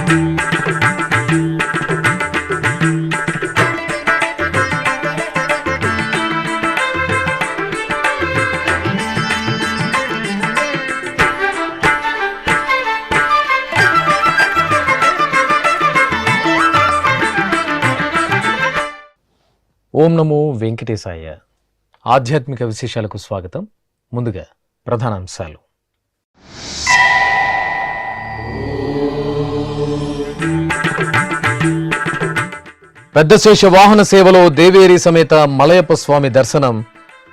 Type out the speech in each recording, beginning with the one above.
ఓం నమో వెంకటేశాయ. ఆధ్యాత్మిక విశేషాలకు స్వాగతం. ముందుగా ప్రధానాంశాలు. పెద్దశేష వాహన సేవలో దేవేరి సమేత మలయప్ప స్వామి దర్శనం.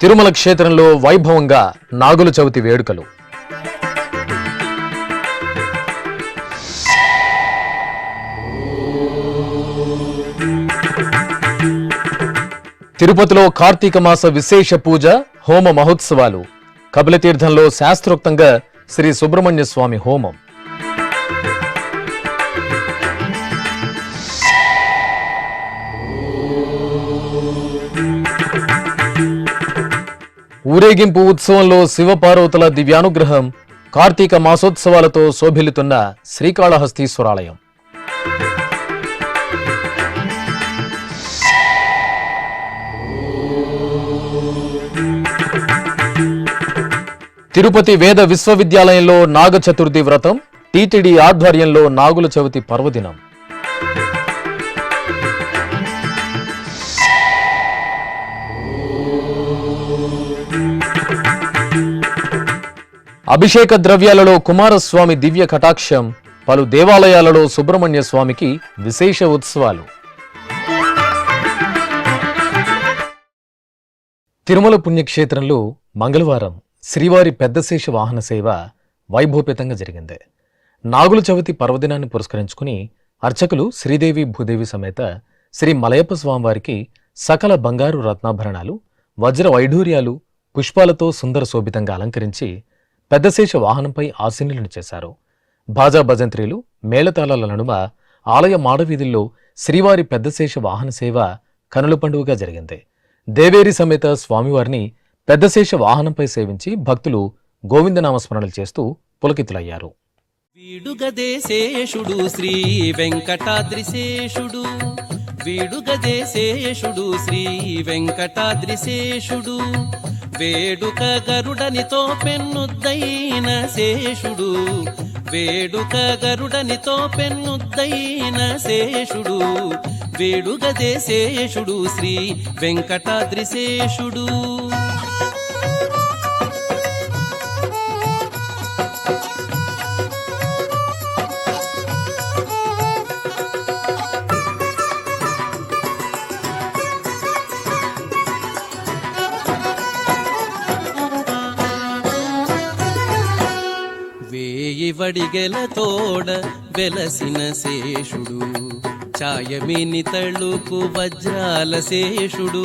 తిరుమల క్షేత్రంలో వైభవంగా నాగుల చవితి వేడుకలు. తిరుపతిలో కార్తీక మాస విశేష పూజ, హోమ మహోత్సవాలు. కపిలతీర్థంలో శాస్త్రోక్తంగా శ్రీ సుబ్రహ్మణ్య స్వామి హోమం. ఊరేగింపు ఉత్సవంలో శివపార్వతుల దివ్యానుగ్రహం. కార్తీక మాసోత్సవాలతో శోభిల్లుతున్న శ్రీకాళహస్తీశ్వరాలయం. తిరుపతి వేద విశ్వవిద్యాలయంలో నాగ చతుర్థి వ్రతం. టీటీడీ ఆధ్వర్యంలో నాగుల చవితి పర్వదినం. అభిషేక ద్రవ్యాలలో కుమారస్వామి దివ్య కటాక్షం. పలు దేవాలయాలలో సుబ్రహ్మణ్య స్వామికి విశేష ఉత్సవాలు. తిరుమల పుణ్యక్షేత్రంలో మంగళవారం శ్రీవారి పెద్దశేష వాహన సేవ వైభవపేతంగా జరిగింది. నాగుల చవితి పర్వదినాన్ని పురస్కరించుకుని అర్చకులు శ్రీదేవి భూదేవి సమేత శ్రీ మలయప్ప స్వామివారికి సకల బంగారు రత్నాభరణాలు, వజ్ర వైఢూర్యాలు, పుష్పాలతో సుందర శోభితంగా అలంకరించి పెద్దశేష వాహనంపై ఆసీనులను చేశారు. బాజా భజంత్రీలు, మేళతాళాల నడుమ ఆలయ మాడవీధుల్లో శ్రీవారి పెద్దశేష వాహన సేవ కనుల పండుగగా జరిగింది. దేవేరి సమేత స్వామివారిని పెద్దశేష వాహనంపై సేవించి భక్తులు గోవిందనామస్మరణలు చేస్తూ పులకితులయ్యారు. వీడుగదేశేషుడు శ్రీ వెంకటాద్రిశేషుడు, వీడుగదేశేషుడు శ్రీ వెంకటాద్రిశేషుడు, వేడుక గరుడనితో పెన్నుద్దైన శేషుడు, వేడుక గరుడనితో పెన్నుద్దైన శేషుడు, వేడుగదేశేషుడు శ్రీ వెంకటాద్రిశేషుడు. వడిగెల తోడ వెలసిన శేషుడు, ఛాయమిని తళుకు వజ్రాల శేషుడు,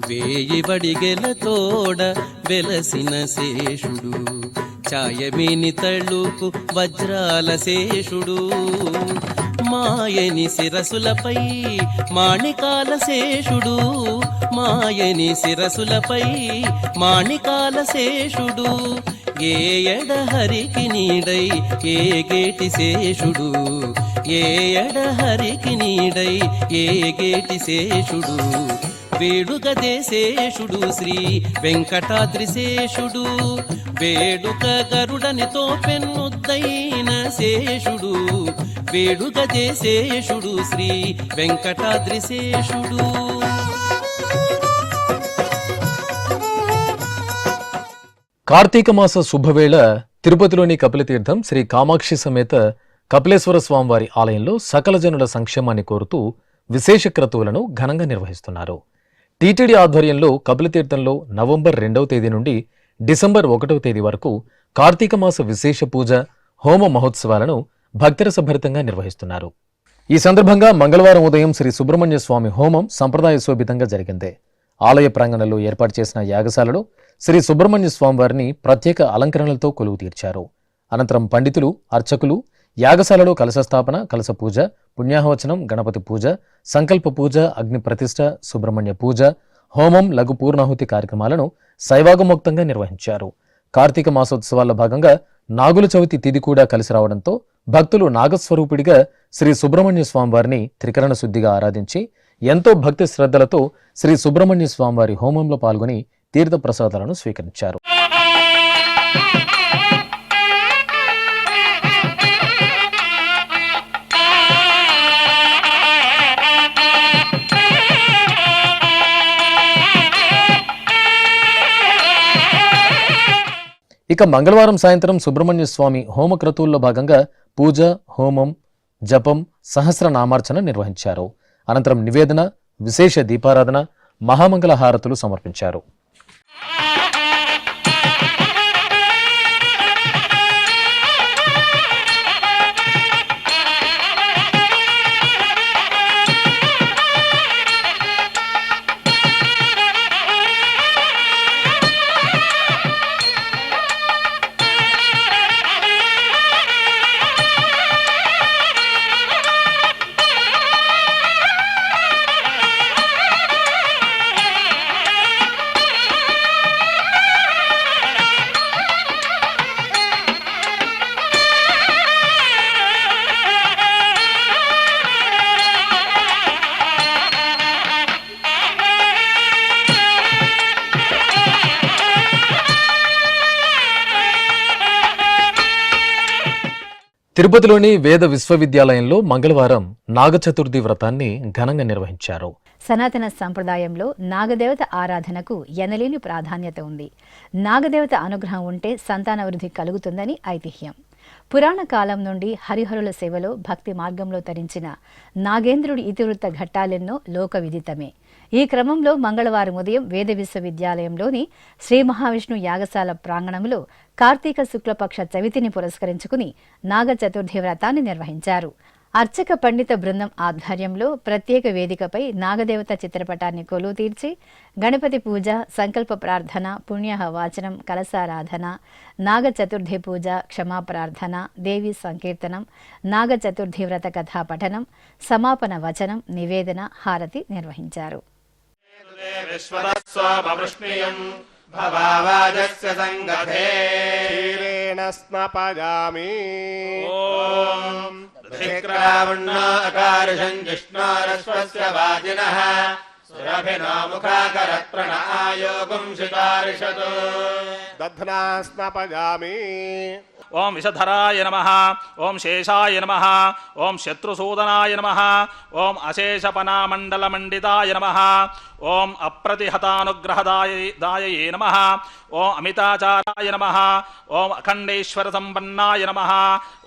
వేయి వడిగెల తోడ వెలసిన శేషుడు, ఛాయమిని తళుకు వజ్రాల శేషుడు, మాయని శిరసులపై మాణికాల శేషుడు, మాయని శిరసులపై మాణికాల శేషుడు, ఏ ఎడహరికి నీడై ఏ గేటి శేషుడు, ఏ ఎడహరికి నీడై ఏ గేటి శేషుడు, వేడుగదేశేషుడు శ్రీ వెంకటాద్రిశేషుడు, వేడుక గరుడనితో పెన్నుద్దైన శేషుడు, వేడుగదేశేషుడు శ్రీ వెంకటాద్రిశేషుడు. కార్తీక మాస శుభవేళ తిరుపతిలోని కపిలతీర్థం శ్రీ కామాక్షి సమేత కపిలేశ్వర స్వామివారి ఆలయంలో సకల జనుల సంక్షేమాన్ని కోరుతూ విశేష క్రతువులను ఘనంగా నిర్వహిస్తున్నారు. టీటీడీ ఆధ్వర్యంలో కపిలతీర్థంలో నవంబర్ 2వ తేదీ నుండి డిసెంబర్ 1వ తేదీ వరకు కార్తీక మాస విశేష పూజ, హోమ మహోత్సవాలను భక్తిరసభరితంగా నిర్వహిస్తున్నారు. ఈ సందర్భంగా మంగళవారం ఉదయం శ్రీ సుబ్రహ్మణ్య స్వామి హోమం సంప్రదాయ శోభితంగా జరిగింది. ఆలయ ప్రాంగణంలో ఏర్పాటు చేసిన యాగశాలలో శ్రీ సుబ్రహ్మణ్య స్వామివారిని ప్రత్యేక అలంకరణలతో కొలువు తీర్చారు. అనంతరం పండితులు, అర్చకులు యాగశాలలో కలశస్థాపన, కలశ పూజ, పుణ్యాహవచనం, గణపతి పూజ, సంకల్ప పూజ, అగ్ని ప్రతిష్ఠ, సుబ్రహ్మణ్య పూజ, హోమం, లఘు పూర్ణాహుతి కార్యక్రమాలను శైవాగమోక్తంగా నిర్వహించారు. కార్తీక మాసోత్సవాల్లో భాగంగా నాగుల చవితి తిథి కూడా కలిసి రావడంతో భక్తులు నాగస్వరూపుడిగా శ్రీ సుబ్రహ్మణ్య స్వామివారిని త్రికరణ శుద్ధిగా ఆరాధించి ఎంతో భక్తి శ్రద్ధలతో శ్రీ సుబ్రహ్మణ్య స్వామివారి హోమంలో పాల్గొని తీర్థ ప్రసాదాలను స్వీకరించారు. ఇక మంగళవారం సాయంత్రం సుబ్రహ్మణ్య స్వామి హోమక్రతువుల్లో భాగంగా పూజ, హోమం, జపం, సహస్రనామార్చన నిర్వహించారు. అనంతరం నివేదన, విశేష దీపారాధన, మహామంగళ హారతులు సమర్పించారు. తిరుపతిలోని వేద విశ్వవిద్యాలయంలో మంగళవారం నాగచతుర్థి వ్రతాన్ని ఘనంగా నిర్వహించారు. సనాతన సంప్రదాయంలో నాగదేవత ఆరాధనకు ఎనలేని ప్రాధాన్యత ఉంది. నాగదేవత అనుగ్రహం ఉంటే సంతానవృద్ధి కలుగుతుందని ఐతిహ్యం. పురాణ కాలం నుండి హరిహరుల సేవలో భక్తి మార్గంలో తరించిన నాగేంద్రుడి ఇతివృత్త ఘట్టాలెన్నో లోక విదితమే. ఈ క్రమంలో మంగళవారం ఉదయం వేద విశ్వవిద్యాలయంలోని శ్రీ మహావిష్ణు యాగశాల ప్రాంగణంలో కార్తీక శుక్లపక్ష చవితిని పురస్కరించుకుని నాగ చతుర్థి వ్రతాన్ని నిర్వహించారు. అర్చక పండిత బృందం ఆధ్వర్యంలో ప్రత్యేక వేదికపై నాగదేవత చిత్రపటాన్ని కొలువు తీర్చి గణపతి పూజ, సంకల్ప ప్రార్థన, పుణ్యహ వాచనం, కలశారాధన, నాగ చతుర్థి పూజ, క్షమాప్రార్థన, దేవి సంకీర్తనం, నాగ చతుర్థి వ్రత కథా పఠనం, సమాపన వచనం, నివేదన, హారతి నిర్వహించారు. భవావాజస్య సంగతే క్షీరేణ స్నపయామి. ఓం ధిక్రావణ్ణో అకార్షం జిష్ణోరశ్వస్య వాజినః సురభినో ముఖాకరత్ ప్రణాయోగం శితారిషత్. దధ్నా స్నపయామి. ఓం విషధరాయ నమః, ఓం శేషాయ నమః, ఓం శత్రుసూదనాయ నమః, ఓం అశేషపనామండలమండితాయ నమః, ఓం అప్రతిహతానుగ్రహదాయయే నమః, ఓం అమితాచారాయ నమః, ఓం అఖండేశ్వర సంపన్నాయ నమః,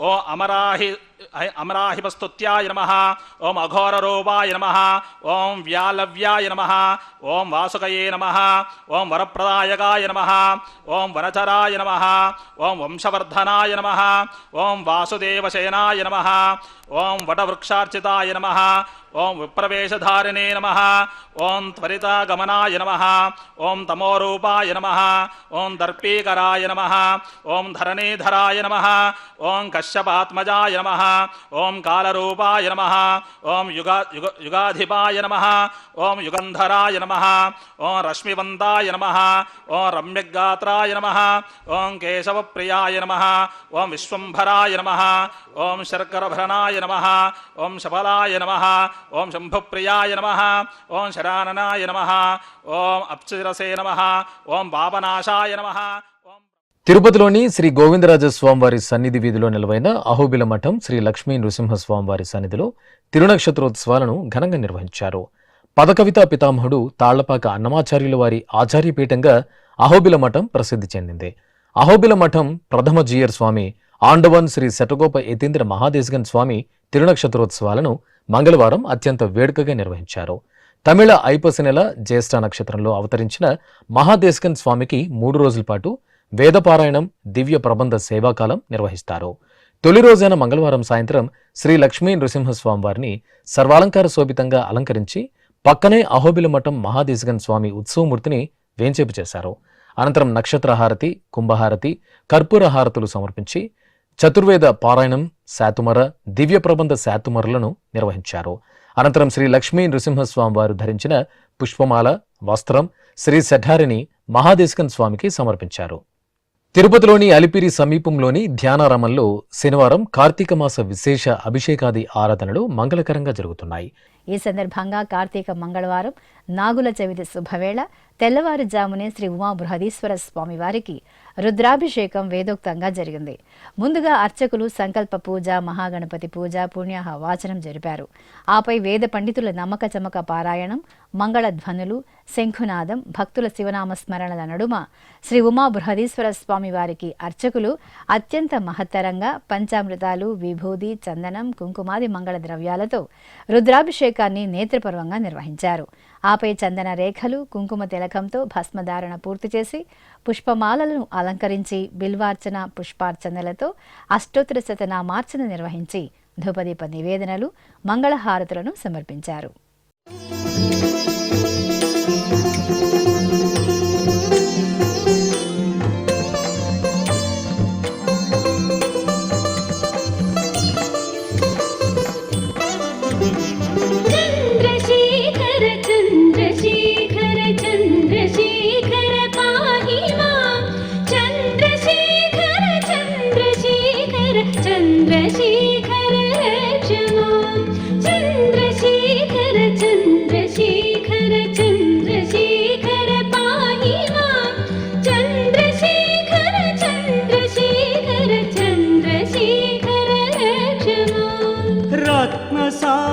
ఓం అమరాహిపస్తుత్యాయ నమః, ఓం అఘోరరూపాయ నమః, ఓం వ్యాలవ్యాయ నమః, ఓం వాసుకయే నమః, ఓం వరప్రదాయకాయ నమః, ఓం వనచరాయ నమః, ఓం వంశవర్ధనాయ నమః, ఓం వాసుదేవశయనాయ నమః, ఓం వటవృక్షార్చితాయ నమః, ఓం విప్రవేశధారిణే నమః, ఓం త్వరితాగమనాయ నమః, ఓం తమోరూపాయ నమః, ఓం దర్పీకరాయ నమః, ఓం ధరణీధరాయ నమః, ఓం కశ్యపాత్మజాయ నమః, ఓం కాలరూపాయ నమః, ఓం యుగాధిపాయ నమః, ఓం యుగంధరాయ నమః, ఓం రశ్మివంతాయ నమః, ఓం రమ్యగాత్రాయ నమః, ఓం కేశవప్రియాయ నమః, ఓం విశ్వంభరాయ నమః, ఓం శర్కరభరణాయ నమః, ఓం శఫలాయ నమః, ఓం శంభుప్రియాయ నమః, ఓం శరాననాయ నమః, ఓం అప్సరసే నమః, ఓం పాపనాశాయ నమః. తిరుపతిలోని శ్రీ గోవిందరాజ స్వామివారి సన్నిధి వీధిలో నిలవైన అహోబిల మఠం శ్రీ లక్ష్మీ నృసింహస్వామివారి సన్నిధిలో తిరునక్షత్రోత్సవాలను ఘనంగా నిర్వహించారు. పదకవితా పితామహుడు తాళ్లపాక అన్నమాచార్యుల వారి ఆచార్యపీఠంగా అహోబిల మఠం ప్రసిద్ధి చెందింది. అహోబిల మఠం ప్రథమ జీయర్ స్వామి ఆండవన్ శ్రీ శటగోప యతీంద్ర మహాదేశగన్ స్వామి తిరునక్షత్రోత్సవాలను మంగళవారం అత్యంత వేడుకగా నిర్వహించారు. తమిళ ఐపసి నెల జ్యేష్ఠ నక్షత్రంలో అవతరించిన మహాదేశగన్ స్వామికి 3 రోజుల పాటు వేదపారాయణం, దివ్య ప్రబంధ సేవాకాలం నిర్వహిస్తారు. తొలి రోజైన మంగళవారం సాయంత్రం శ్రీ లక్ష్మీ నృసింహస్వామి వారిని సర్వాలంకార శోభితంగా అలంకరించి పక్కనే అహోబిల మఠం మహాదేశగన్ స్వామి ఉత్సవమూర్తిని వేంచేపు చేశారు. అనంతరం నక్షత్రహారతి, కుంభహారతి, కర్పూర హారతులు సమర్పించి చతుర్వేద పారాయణం, శాతుమర, దివ్య ప్రబంధ శాతుమరలను నిర్వహించారు. అనంతరం శ్రీ లక్ష్మీ నృసింహస్వామి వారు ధరించిన పుష్పమాల, వస్త్రం, శ్రీ శఠారిని మహాదేశగన్ స్వామికి సమర్పించారు. తిరుపతిలోని అలిపిరి సమీపంలోని ధ్యానారామంలో శనివారం కార్తీక మాస విశేష అభిషేకాది ఆరాధనలు మంగళకరంగా జరుగుతున్నాయి. ఈ సందర్భంగా కార్తీక మంగళవారం నాగుల చవితి శుభవేళ తెల్లవారుజామునే శ్రీ ఉమా బృహదీశ్వర స్వామి వారికి రుద్రాభిషేకం వేదోక్తంగా జరిగింది. ముందుగా అర్చకులు సంకల్ప పూజ, మహాగణపతి పూజ, పుణ్యాహ వాచనం జరిపారు. ఆపై వేద పండితుల నమ్మక చమక పారాయణం, మంగళధ్వనులు, శంఖునాదం, భక్తుల శివనామ స్మరణల నడుమ శ్రీ ఉమా బృహదీశ్వర స్వామి వారికి అర్చకులు అత్యంత మహత్తరంగా పంచామృతాలు, విభూది, చందనం, కుంకుమాది మంగళ ద్రవ్యాలతో రుద్రాభిషేకాన్ని నేత్రపర్వంగా నిర్వహించారు. ఆపై చందన రేఖలు, కుంకుమ తిలకంతో భస్మధారణ పూర్తి చేసి పుష్పమాలలను అలంకరించి బిల్వార్చన, పుష్పార్చనలతో అష్టోత్తర శతనామార్చన నిర్వహించి ధూపదీప నివేదనలు, మంగళహారతులను సమర్పించారు.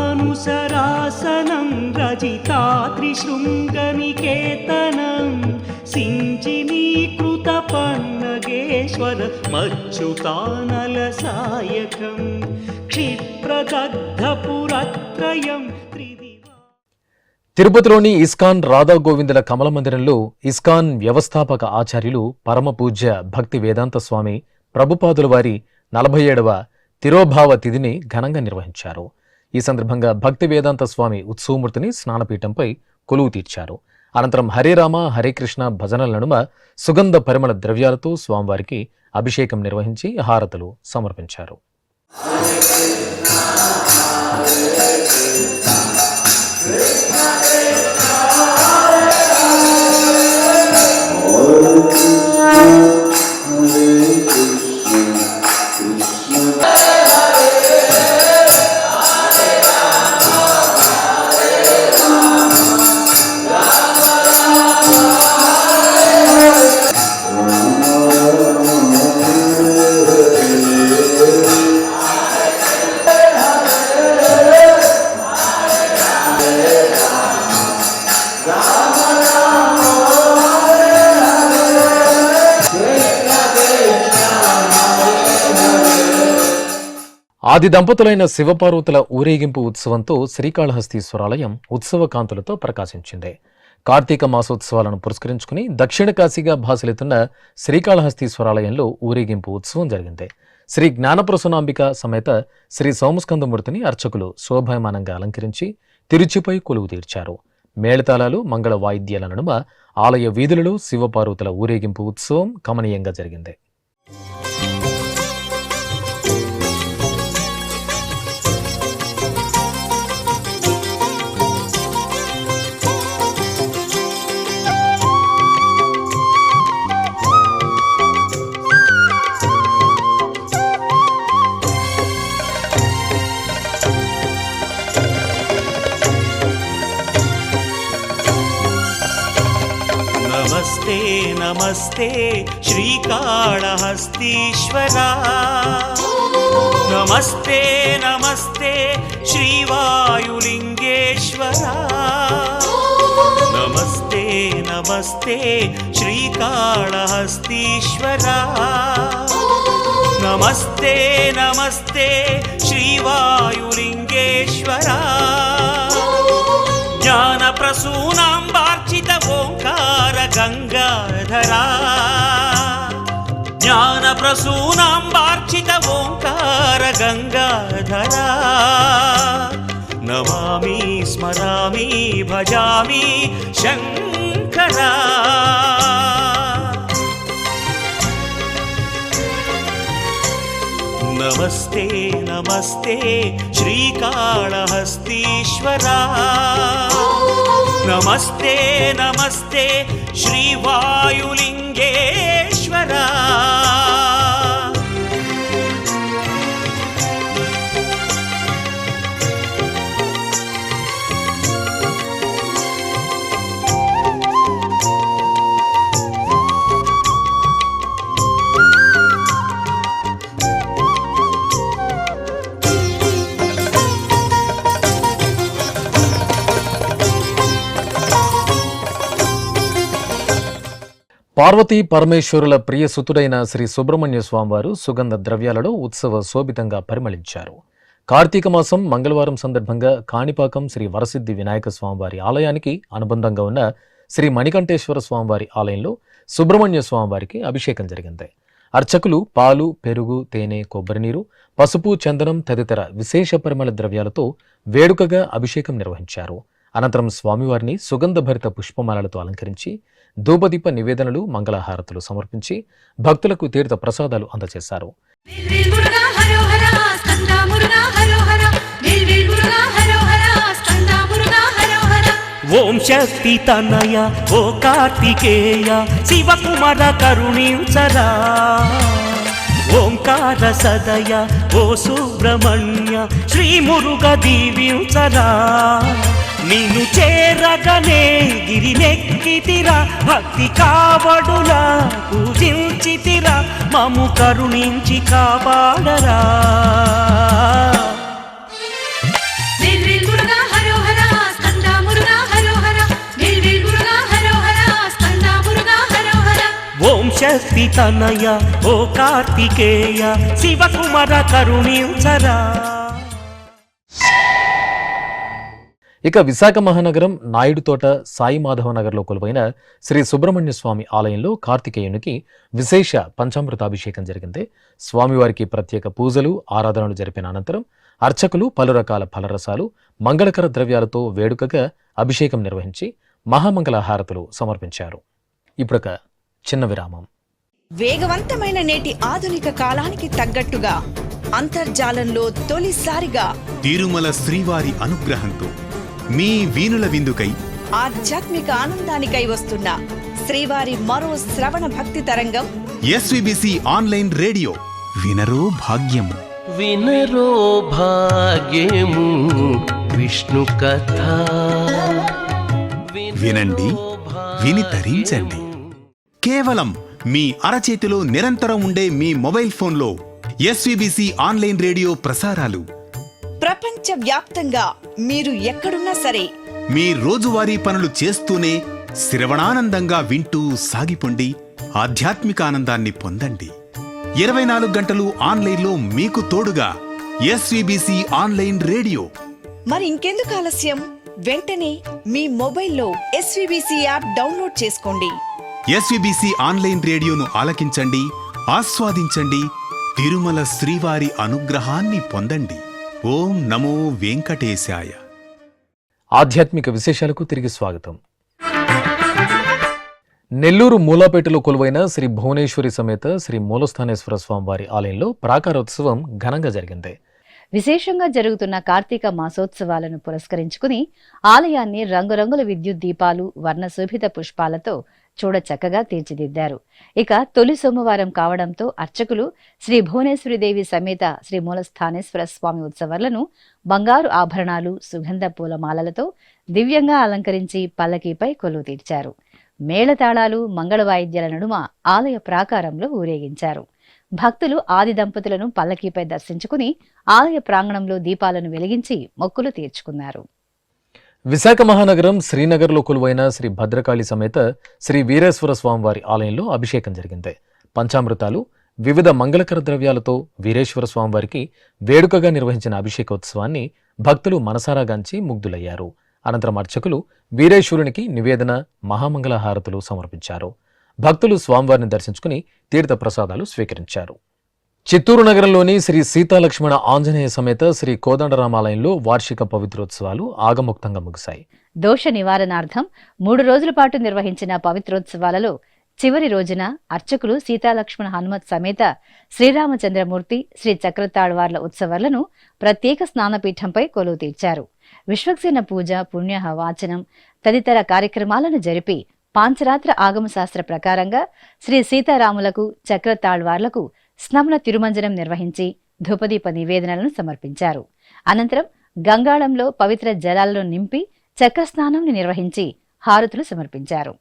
రత్నసానుసరాసనం రజితాత్రిశృంగనికేతనం సించినీకృత పన్నగేశ్వర మచ్యుతానలసాయకం క్షిప్రదగ్ధపురత్రయం త్రిదివా. తిరుపతిలోని ఇస్కాన్ రాధా గోవిందుల కమల మందిరంలో ఇస్కాన్ వ్యవస్థాపక ఆచార్యులు పరమ పూజ్య భక్తి వేదాంత స్వామి ప్రభుపాదుల వారి 47వ తిరోభావ తిథిని ఘనంగా నిర్వహించారు. ఈ సందర్భంగా భక్తి వేదాంత స్వామి ఉత్సవమూర్తిని స్నానపీఠంపై కొలువు తీర్చారు. అనంతరం హరే రామ హరే కృష్ణ భజనల నడుమ సుగంధ పరిమళ ద్రవ్యాలతో స్వామివారికి అభిషేకం నిర్వహించి హారతులు సమర్పించారు. ఆది దంపతులైన శివపార్వతుల ఊరేగింపు ఉత్సవంతో శ్రీకాళహస్తీశ్వరాలయం ఉత్సవ కాంతులతో ప్రకాశించింది. కార్తీక మాసోత్సవాలను పురస్కరించుకుని దక్షిణ కాశీగా భాసలితున్న శ్రీకాళహస్తీశ్వరాలయంలో ఊరేగింపు ఉత్సవం జరిగింది. శ్రీ జ్ఞానప్రసూనాంబిక సమేత శ్రీ సోమస్కందమూర్తిని అర్చకులు శోభాయమానంగా అలంకరించి తిరుచిపై కొలువు తీర్చారు. మేళతాళాలు, మంగళ వాయిద్యాల నడుమ ఆలయ వీధులలో శివపార్వతుల ఊరేగింపు ఉత్సవం కమనీయంగా జరిగింది. नमस्ते नमस्ते श्रीकाळहस्तीश्वरा नमस्ते नमस्ते श्रीवायुलिङ्गेश्वरा नमस्ते नमस्ते श्रीकाळहस्तीश्वरा नमस्ते नमस्ते श्रीवायुलिङ्गेश्वरा ज्ञानप्रसूनाम्बार्चित ओंकार गंगाधरा ज्ञानप्रसूनाम्बार्चित ओंकार गंगाधरा नमामि स्मरामि भजामि शंकरा नमस्ते नमस्ते श्रीकाळहस्तीश्वरा నమస్తే నమస్తే శ్రీవాయులింగేశ్వరా. పార్వతీ పరమేశ్వరుల ప్రియ సుతుడైన శ్రీ సుబ్రహ్మణ్య స్వామివారు సుగంధ ద్రవ్యాలలో ఉత్సవ శోభితంగా పరిమళించారు. కార్తీక మాసం మంగళవారం సందర్భంగా కాణిపాకం శ్రీ వరసిద్ధి వినాయక స్వామివారి ఆలయానికి అనుబంధంగా ఉన్న శ్రీ మణికంఠేశ్వర స్వామివారి ఆలయంలో సుబ్రహ్మణ్య స్వామివారికి అభిషేకం జరిగింది. అర్చకులు పాలు, పెరుగు, తేనె, కొబ్బరినీరు, పసుపు, చందనం తదితర విశేష పరిమళ ద్రవ్యాలతో వేడుకగా అభిషేకం నిర్వహించారు. అనంతరం స్వామివారిని సుగంధభరిత పుష్పమాలలతో అలంకరించి ధూపదీప నివేదనలు, మంగళహారతులు సమర్పించి భక్తులకు తీర్థ ప్రసాదాలు అందజేశారు. ఓం శక్తి తనయ ఓ కార్తికేయ శివకుమార కరుణించరా. ఓంకార సదయ ఓ సుబ్రహ్మణ్య శ్రీ మురుగ దీవించరా. నిన్ను చేరగనే గిరినెక్కితిరా, భక్తి కావడులా పూజించితిరా, మము కరుణించి కాపాడరా. ఓం శక్తి తనయ ఓ కార్తికేయ శివకుమార కరుణించరా. ఇక విశాఖ మహానగరం నాయుడుతోట సాయి మాధవ నగర్లో కొలువైన శ్రీ సుబ్రహ్మణ్య స్వామి ఆలయంలో కార్తికేయునికి విశేష పంచామృతాభిషేకం జరిగింది. స్వామివారికి ప్రత్యేక పూజలు, ఆరాధనలు జరిపిన అనంతరం అర్చకులు పలు రకాల ఫలరసాలు, మంగళకర ద్రవ్యాలతో వేడుకగా అభిషేకం నిర్వహించి మహామంగళ హారతులు సమర్పించారు. ఇప్పుడొక చిన్న విరామం. వేగవంతమైన నేటి ఆధునిక కాలానికి తగ్గట్టుగా అంతర్జాలంలో తొలిసారిగా తిరుమల శ్రీవారి అనుగ్రహంతో మీ వీణుల విందుకై ఆధ్యాత్మిక ఆనందానికై వస్తున్న శ్రీవారి మరో శ్రవణ భక్తి తరంగం ఎస్విబిసి ఆన్లైన్ రేడియో. వినరో భాగ్యము, వినరో భాగ్యము విష్ణు కథ. వినండి, విని తరించండి. కేవలం మీ అరచేతిలో నిరంతరం ఉండే మీ మొబైల్ ఫోన్లో ఎస్విబిసి ఆన్లైన్ రేడియో ప్రసారాలు ప్రపంచ వ్యాప్తంగా మీరు ఎక్కడున్నా సరే మీ రోజువారీ పనులు చేస్తూనే శ్రవణానందంగా వింటూ సాగిపోండి, ఆధ్యాత్మిక ఆనందాన్ని పొందండి. 24 గంటలు ఆన్లైన్లో మీకు తోడుగా ఎస్విబిసి ఆన్లైన్ రేడియో. మరి ఇంకెందుకు ఆలస్యం? వెంటనే మీ మొబైల్లో ఎస్విబిసి యాప్ డౌన్లోడ్ చేసుకోండి. ఎస్విబిసి ఆన్లైన్ రేడియోను ఆలకించండి, ఆస్వాదించండి, తిరుమల శ్రీవారి అనుగ్రహాన్ని పొందండి. ఓం నమో వెంకటేశాయ. ఆధ్యాత్మిక విశేషాలకు తిరిగి స్వాగతం. నెల్లూరు మూలాపేటలో కొలువైన శ్రీ భువనేశ్వరి సమేత శ్రీ మూలస్థానేశ్వర స్వామివారి ఆలయంలో ప్రాకారోత్సవం ఘనంగా జరిగింది. విశేషంగా జరుగుతున్న కార్తీక మాసోత్సవాలను పురస్కరించుకుని ఆలయాన్ని రంగురంగుల విద్యుత్ దీపాలు, వర్ణశోభిత పుష్పాలతో చూడచక్కగా తీర్చిదిద్దారు. ఇక తొలి సోమవారం కావడంతో అర్చకులు శ్రీ భువనేశ్వరిదేవి సమేత శ్రీ మూలస్థానేశ్వర స్వామి ఉత్సవాలను బంగారు ఆభరణాలు, సుగంధ పూలమాలలతో దివ్యంగా అలంకరించి పల్లకీపై కొలువు తీర్చారు. మేళతాళాలు, మంగళ వాయిద్యాల నడుమ ఆలయ ప్రాకారంలో ఊరేగించారు. భక్తులు ఆది దంపతులను పల్లకీపై దర్శించుకుని ఆలయ ప్రాంగణంలో దీపాలను వెలిగించి మొక్కులు తీర్చుకున్నారు. విశాఖ మహానగరం శ్రీనగర్లో కొలువైన శ్రీ భద్రకాళి సమేత శ్రీ వీరేశ్వర స్వామివారి ఆలయంలో అభిషేకం జరిగింది. పంచామృతాలు, వివిధ మంగళకర ద్రవ్యాలతో వీరేశ్వర స్వామివారికి వేడుకగా నిర్వహించిన అభిషేకోత్సవాన్ని భక్తులు మనసారాగాంచి ముగ్ధులయ్యారు. అనంతరం అర్చకులు వీరేశ్వరునికి నివేదన, మహామంగళ హారతులు సమర్పించారు. భక్తులు స్వామివారిని దర్శించుకుని తీర్థ ప్రసాదాలు స్వీకరించారు. చిత్తూరు నగరంలోని శ్రీ సీతాలక్ష్మణ ఆంజనేయ సమేత శ్రీ కోదండరామాలయంలో వార్షిక పవిత్రోత్సవాలు ఆగమోక్తంగా ముగిశాయి. దోష నివారణార్థం 3 రోజుల పాటు నిర్వహించిన పవిత్రోత్సవాలలో చివరి రోజున అర్చకులు సీతాలక్ష్మణ హనుమత్ సమేత శ్రీరామచంద్రమూర్తి, శ్రీ చక్రతాళ్వార్ల ఉత్సవాలను ప్రత్యేక స్నానపీఠంపై కొలువు తీర్చారు. విశ్వక్సేన పూజ, పుణ్యాహ వాచనం, తదితర కార్యక్రమాలను జరిపి పాంచరాత్ర ఆగమశాస్త్ర ప్రకారంగా శ్రీ సీతారాములకు చక్రతాళ్వార్లకు స్నపన తిరుమంజనం నిర్వహించి ధూపదీప నివేదనలను సమర్పించారు. అనంతరం గంగాళంలో పవిత్ర జలాలను నింపి చక్రస్నానం నిర్వహించి హారతులు సమర్పించారు.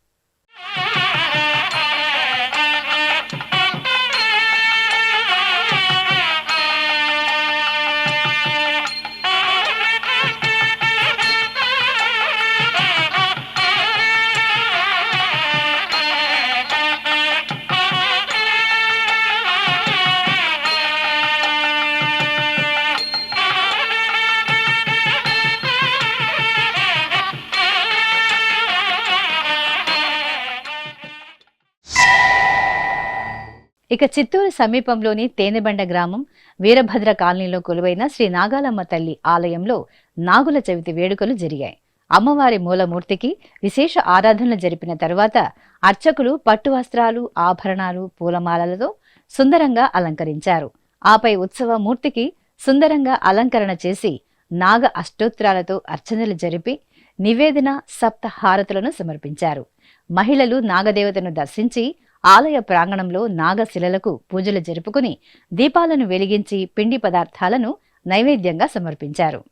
ఇక చిత్తూరు సమీపంలోని తేనెబండ గ్రామం వీరభద్ర కాలనీలో కొలువైన శ్రీ నాగాలమ్మ తల్లి ఆలయంలో నాగుల చవితి వేడుకలు జరిగాయి. అమ్మవారి మూలమూర్తికి విశేష ఆరాధనలు జరిపిన తరువాత అర్చకులు పట్టు వస్త్రాలు, ఆభరణాలు, పూలమాలలతో సుందరంగా అలంకరించారు. ఆపై ఉత్సవ మూర్తికి సుందరంగా అలంకరణ చేసి నాగ అష్టోత్తరాలతో అర్చనలు జరిపి నివేదన సప్త హారతులను సమర్పించారు. మహిళలు నాగదేవతను దర్శించి ఆలయ ప్రాంగణంలో నాగశిలలకు పూజలు జరుపుకుని దీపాలను వెలిగించి పిండి పదార్థాలను నైవేద్యంగా సమర్పించారు.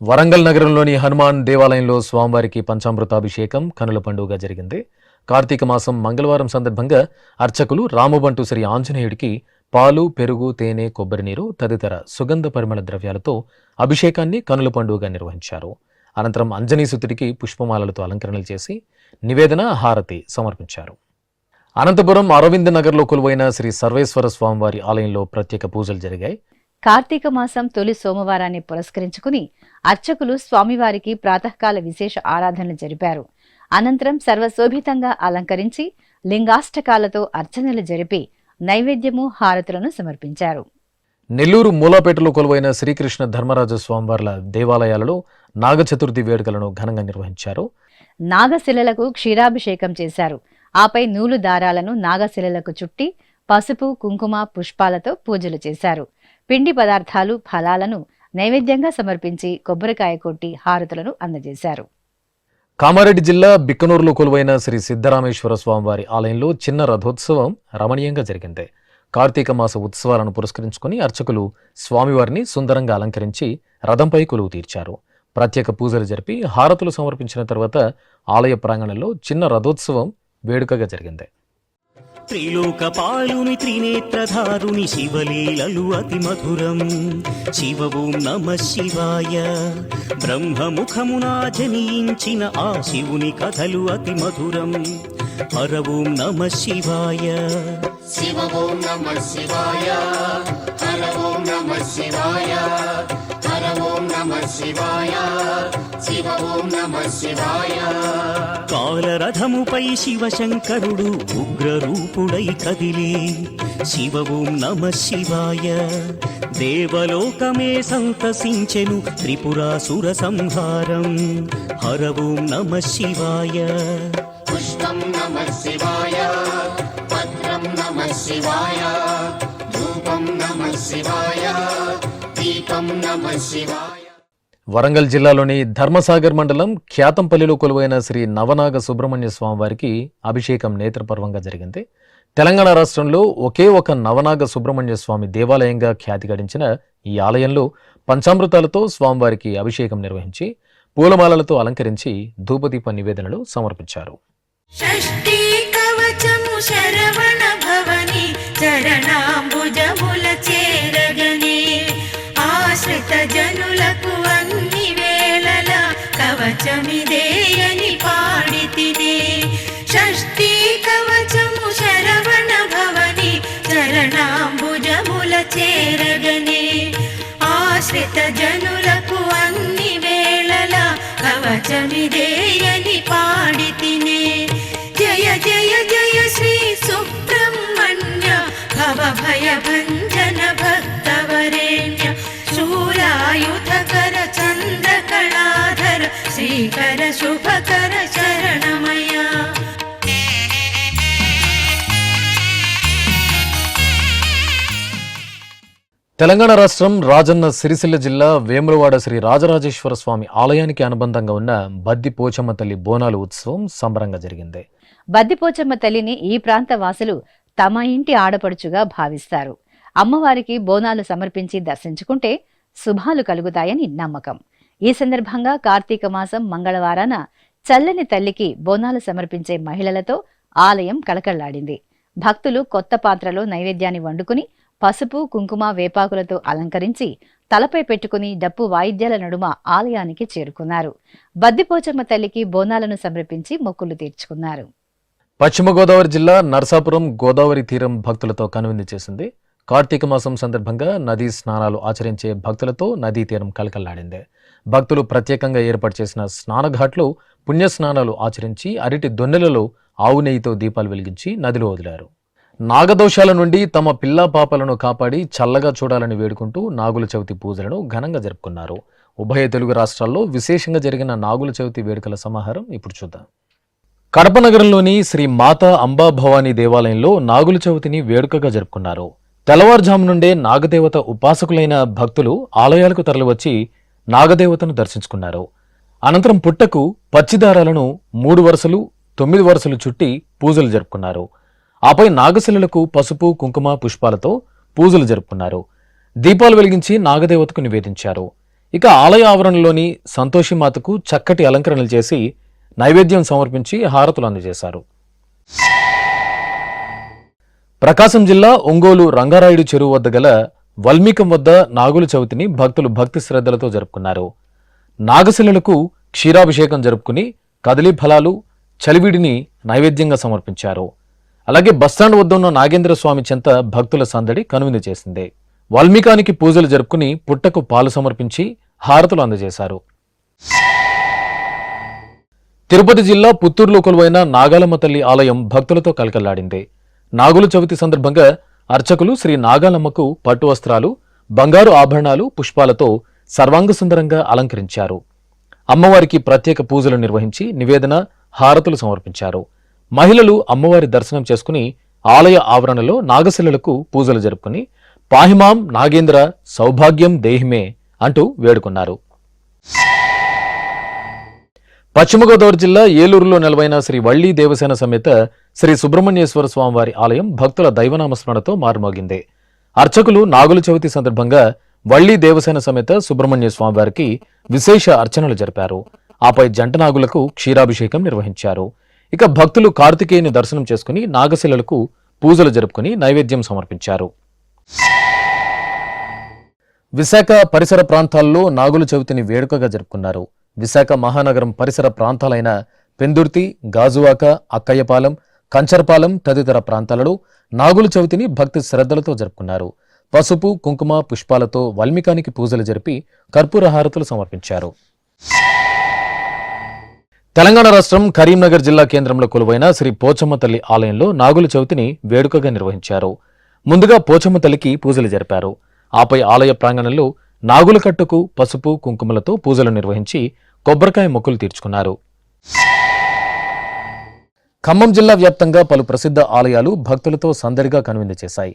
వరంగల్ నగరంలోని హనుమాన్ దేవాలయంలో స్వామివారికి పంచామృతాభిషేకం కనుల పండుగ జరిగింది. కార్తీక మాసం మంగళవారం సందర్భంగా అర్చకులు రామబంటు శ్రీ ఆంజనేయుడికి పాలు, పెరుగు, తేనె, కొబ్బరి నీరు తదితర సుగంధ పరిమళ ద్రవ్యాలతో అభిషేకాన్ని కనుల పండుగగా నిర్వహించారు. అనంతరం అంజనీసుతుడికి పుష్పమాలలతో అలంకరణలు చేసి నివేదన, హారతి సమర్పించారు. అనంతపురం అరవింద్ నగర్లో కొలువైన శ్రీ సర్వేశ్వర స్వామివారి ఆలయంలో ప్రత్యేక పూజలు జరిగాయి. కార్తీక మాసం తొలి సోమవారాన్ని పురస్కరించుకుని అర్చకులు స్వామివారికి ప్రాతకాల విశేష ఆరాధనలు జరిపారు. అనంతరం సర్వశోభితంగా అలంకరించి లింగాష్టకాలతో అర్చనలు జరిపి నైవేద్యము, హారతులను సమర్పించారు. నెల్లూరు మూలాపేటలో కొలువైన శ్రీకృష్ణ ధర్మరాజ స్వామివార్ల దేవాలయాలలో నాగ చతుర్థి వేడుకలను ఘనంగా నిర్వహించారు. నాగశిలలకు క్షీరాభిషేకం చేశారు. ఆపై నూలు దారాలను నాగశిలలకు చుట్టి పసుపు, కుంకుమ, పుష్పాలతో పూజలు చేశారు. పిండి పదార్థాలు, ఫలాలను నైవేద్యంగా సమర్పించి కొబ్బరికాయ కొట్టి హారతులను అందజేశారు. కామారెడ్డి జిల్లా బిక్కనూరులో కొలువైన శ్రీ సిద్ధరామేశ్వర స్వామివారి ఆలయంలో చిన్న రథోత్సవం రమణీయంగా జరిగింది. కార్తీక మాస ఉత్సవాలను పురస్కరించుకుని అర్చకులు స్వామివారిని సుందరంగా అలంకరించి రథంపై కొలువు తీర్చారు. ప్రత్యేక పూజలు జరిపి హారతులు సమర్పించిన తర్వాత ఆలయ ప్రాంగణంలో చిన్న రథోత్సవం వేడుకగా జరిగింది. త్రిలోకపాలుని త్రినేత్రధారుని శివలీలలు అతి మధురం. శివ ఓం నమ శివాయ. బ్రహ్మముఖమునా జనించిన ఆ శివుని కథలు అతి మధురం. హర ఓం నమ శివాయ. శివ ఓం నమ శివాయ. హర ఓం నమ శివాయ. హర ఓం నమ శివాయ. శివ ఓం నమ శివాయ. కాలరథముపై శివశంకరుడు ఉగ్రరూపుడై కదిలి శివ ఓం నమ శివాయ. దేవలోకమే సంతసించెను త్రిపురాసుర సంహారం. హర ఓం నమ శివాయ. పుష్పం నమ శివాయ. పత్రం నమ శివాయ. ధూపం నమ శివాయ. దీపం నమ శివాయ. వరంగల్ జిల్లాలోని ధర్మసాగర్ మండలం ఖ్యాతంపల్లిలో కొలువైన శ్రీ నవనాగ సుబ్రహ్మణ్య స్వామివారికి అభిషేకం నేత్రపర్వంగా జరిగింది. తెలంగాణ రాష్ట్రంలో ఒకే ఒక నవనాగ సుబ్రహ్మణ్య స్వామి దేవాలయంగా ఖ్యాతి గడించిన ఈ ఆలయంలో పంచామృతాలతో స్వామివారికి అభిషేకం నిర్వహించి పూలమాలలతో అలంకరించి ధూపదీప నివేదనలు సమర్పించారు. షష్ఠీ కవచము శరవణ భవని చరణాంబుజముల చేరగని ఆశ్రిత జనులకు అన్ని వేళల కవచమిదేయని పాడితినే. షష్ఠీ కవచము శరవణ భవని చరణాంబుజముల చేరగని ఆశ్రిత జనులకు అన్ని వేళల కవచమిదేయని పాడితినే. జయ జయ జయ శ్రీ సుబ్రహ్మణ్య భవ భయ భంజన భక్తవరేణ్య శూలాయుధకర చంద్రకళాధర శ్రీకర శుభకర శరణమయ. తెలంగాణ రాష్ట్రం రాజన్న సిరిసిల్ల జిల్లా వేములవాడ శ్రీ రాజరాజేశ్వర స్వామి ఆలయానికి అనుబంధంగా ఉన్న బద్ది పోచమ్మ తల్లి బోనాలు ఉత్సవం సంబరంగా జరిగింది. బద్దిపోచమ్మ తల్లిని ఈ ప్రాంత వాసులు తమ ఇంటి ఆడపడుచుగా భావిస్తారు. అమ్మవారికి బోనాలు సమర్పించి దర్శించుకుంటే శుభాలు కలుగుతాయని నమ్మకం. ఈ సందర్భంగా కార్తీక మాసం మంగళవారాన చల్లని తల్లికి బోనాలు సమర్పించే మహిళలతో ఆలయం కళకళ్లాడింది. భక్తులు కొత్త పాత్రలో నైవేద్యాన్ని వండుకుని పసుపు కుంకుమ వేపాకులతో అలంకరించి తలపై పెట్టుకుని డప్పు వాయిద్యాల నడుమ ఆలయానికి చేరుకున్నారు. బద్దిపోచమ్మ తల్లికి బోనాలను సమర్పించి మొక్కులు తీర్చుకున్నారు. పశ్చిమ గోదావరి జిల్లా నరసాపురం గోదావరి తీరం భక్తులతో కనువిందు చేసింది. కార్తీక మాసం సందర్భంగా నదీ స్నానాలు ఆచరించే భక్తులతో నదీ తీరం కలకల్లాడింది. భక్తులు ప్రత్యేకంగా ఏర్పాటు చేసిన స్నానఘాట్లు పుణ్యస్నానాలు ఆచరించి అరటి దొన్నెలలో ఆవు నెయ్యితో దీపాలు వెలిగించి నదిలో వదిలారు. నాగదోషాల నుండి తమ పిల్లా పాపలను కాపాడి చల్లగా చూడాలని వేడుకుంటూ నాగుల చవితి పూజలను ఘనంగా జరుపుకున్నారు. ఉభయ తెలుగు రాష్ట్రాల్లో విశేషంగా జరిగిన నాగుల చవితి వేడుకల సమాహారం ఇప్పుడు చూద్దాం. కడప నగరంలోని శ్రీ మాతా అంబాభవానీ దేవాలయంలో నాగుల చవితిని వేడుకగా జరుపుకున్నారు. తెల్లవారుజాము నుండే నాగదేవత ఉపాసకులైన భక్తులు ఆలయాలకు తరలివచ్చి నాగదేవతను దర్శించుకున్నారు. అనంతరం పుట్టకు పచ్చిదారాలను 3 వరుసలు 9 వరుసలు చుట్టి పూజలు జరుపుకున్నారు. ఆపై నాగశిలలకు పసుపు కుంకుమ పుష్పాలతో పూజలు జరుపుకున్నారు. దీపాలు వెలిగించి నాగదేవతకు నివేదించారు. ఇక ఆలయ ఆవరణలోని సంతోషిమాతకు చక్కటి అలంకరణలు చేసి నైవేద్యం సమర్పించి హారతులు అందజేశారు. ప్రకాశం జిల్లా ఒంగోలు రంగారాయుడు చెరువు వద్ద గల వల్మీకం వద్ద నాగుల చవితిని భక్తులు భక్తి శ్రద్ధలతో జరుపుకున్నారు. నాగశిలలకు క్షీరాభిషేకం జరుపుకుని కదలీ ఫలాలు చలివిడిని నైవేద్యంగా సమర్పించారు. అలాగే బస్టాండ్ వద్ద ఉన్న నాగేంద్ర స్వామి చెంత భక్తుల సందడి కనువిందు చేసింది. వాల్మీకానికి పూజలు జరుపుకుని పుట్టకు పాలు సమర్పించి హారతులు అందజేశారు. తిరుపతి జిల్లా పుత్తూరులో కొలువైన నాగాలమ్మ తల్లి ఆలయం భక్తులతో కలకల్లాడింది. నాగుల చవితి సందర్భంగా అర్చకులు శ్రీ నాగాలమ్మకు పట్టు వస్త్రాలు, బంగారు ఆభరణాలు, పుష్పాలతో సర్వాంగ సుందరంగా అలంకరించారు. అమ్మవారికి ప్రత్యేక పూజలు నిర్వహించి నివేదన, హారతులు సమర్పించారు. మహిళలు అమ్మవారి దర్శనం చేసుకుని ఆలయ ఆవరణలో నాగశిలలకు పూజలు జరుపుకుని పాహిమాం నాగేంద్ర సౌభాగ్యం దేహిమే అంటూ వేడుకున్నారు. పశ్చిమ గోదావరి జిల్లా ఏలూరులో నెలవైన శ్రీ వళ్ళీ దేవసేన సమేత శ్రీ సుబ్రహ్మణ్యేశ్వర స్వామివారి ఆలయం భక్తుల దైవనామస్మరణతో మారుమోగింది. అర్చకులు నాగుల చవితి సందర్భంగా వళ్ళీ దేవసేన సమేత సుబ్రహ్మణ్య స్వామివారికి విశేష అర్చనలు జరిపారు. ఆపై జంట నాగులకు క్షీరాభిషేకం నిర్వహించారు. ఇక భక్తులు కార్తికేయుని దర్శనం చేసుకుని నాగశిలలకు పూజలు జరుపుకుని నైవేద్యం సమర్పించారు. విశాఖ పరిసర ప్రాంతాల్లో నాగుల చవితిని వేడుకగా జరుపుకున్నారు. విశాఖ మహానగరం పరిసర ప్రాంతాలైన పెందుర్తి, గాజువాక, అక్కయ్యపాలెం, కంచరపాలెం తదితర ప్రాంతాలలో నాగుల చవితిని భక్తి శ్రద్ధలతో జరుపుకున్నారు. పసుపు కుంకుమ పుష్పాలతో వాల్మీకానికి పూజలు జరిపి కర్పూర హారతులు సమర్పించారు. తెలంగాణ రాష్ట్రం కరీంనగర్ జిల్లా కేంద్రంలో కొలువైన శ్రీ పోచమ్మ తల్లి ఆలయంలో నాగుల చవితిని వేడుకగా నిర్వహించారు. ముందుగా పోచమ్మ తల్లికి పూజలు జరిపారు. ఆపై ఆలయ ప్రాంగణంలో నాగుల కట్టుకు పసుపు కుంకుమలతో పూజలు నిర్వహించి కొబ్బరికాయ మొక్కులు తీర్చుకున్నారు. ఖమ్మం జిల్లా వ్యాప్తంగా పలు ప్రసిద్ధ ఆలయాలు భక్తులతో సందడిగా కనువిందు చేశాయి.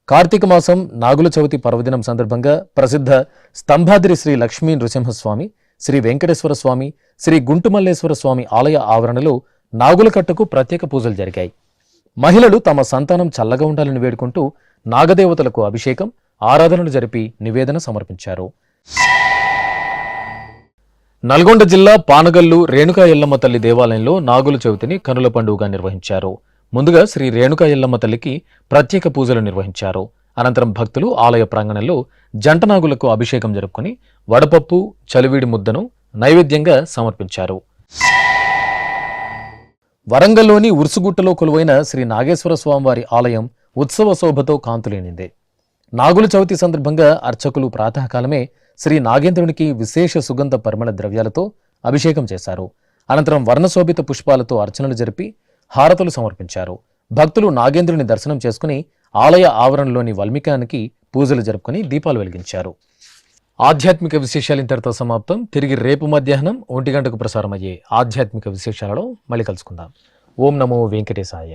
కార్తీక మాసం నాగుల చవితి పర్వదినం సందర్భంగా ప్రసిద్ధ స్తంభాద్రి శ్రీ లక్ష్మీ నృసింహస్వామి, శ్రీ వెంకటేశ్వర స్వామి, శ్రీ గుంటుమల్లేశ్వర స్వామి ఆలయ ఆవరణలో నాగుల కట్టుకు ప్రత్యేక పూజలు జరిగాయి. మహిళలు తమ సంతానం చల్లగా ఉండాలని వేడుకుంటూ నాగదేవతలకు అభిషేకం, ఆరాధనలు జరిపి నివేదన సమర్పించారు. నల్గొండ జిల్లా పానగల్లు రేణుకా ఎల్లమ్మ తల్లి దేవాలయంలో నాగుల చవితిని కనుల పండుగగా నిర్వహించారు. ముందుగా శ్రీ రేణుకా ఎల్లమ్మ తల్లికి ప్రత్యేక పూజలు నిర్వహించారు. అనంతరం భక్తులు ఆలయ ప్రాంగణంలో జంట నాగులకు అభిషేకం జరుపుకుని వడపప్పు, చలివిడి ముద్దను నైవేద్యంగా సమర్పించారు. వరంగల్లోని ఉర్సుగుట్టలో కొలువైన శ్రీ నాగేశ్వర స్వామివారి ఆలయం ఉత్సవ శోభతో కాంతులేనింది. నాగుల చవితి సందర్భంగా అర్చకులు ప్రాతకాలమే శ్రీ నాగేంద్రునికి విశేష సుగంధ పరిమళ ద్రవ్యాలతో అభిషేకం చేశారు. అనంతరం వర్ణశోభిత పుష్పాలతో అర్చనలు జరిపి హారతులు సమర్పించారు. భక్తులు నాగేంద్రుని దర్శనం చేసుకుని ఆలయ ఆవరణలోని వాల్మీకానికి పూజలు జరుపుకుని దీపాలు వెలిగించారు. ఆధ్యాత్మిక విశేషాలు ఇంతటితో సమాప్తం. తిరిగి రేపు మధ్యాహ్నం 1 గంటకు ప్రసారమయ్యే ఆధ్యాత్మిక విశేషాలలో మళ్ళీ కలుసుకుందాం. ఓం నమో వెంకటేశాయ.